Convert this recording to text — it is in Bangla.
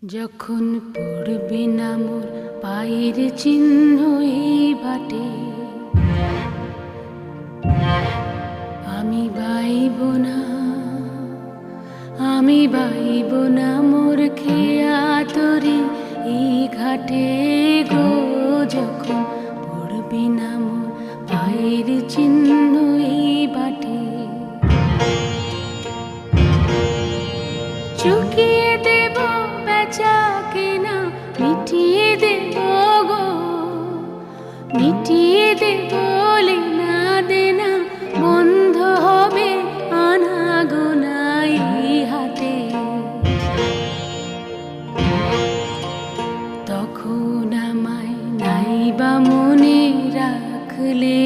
যখন পড়বে না মোর পায়ের চিহ্ন এই বাটে, আমি বাইব না, আমি বাইব না মোর খেয়া তরি এই ঘাটে গো। যখন পড়বে না মোর পায়ের চিহ্ন এই বাটে, চুকিয়ে দেব বেচা কেনা, মিটিয়ে দেব গো, মিটিয়ে দেব লেনা দেনা, বন্ধ হবে আনাগোনা এই হাটে। তখন আমায় নাইবা মনে রাখলে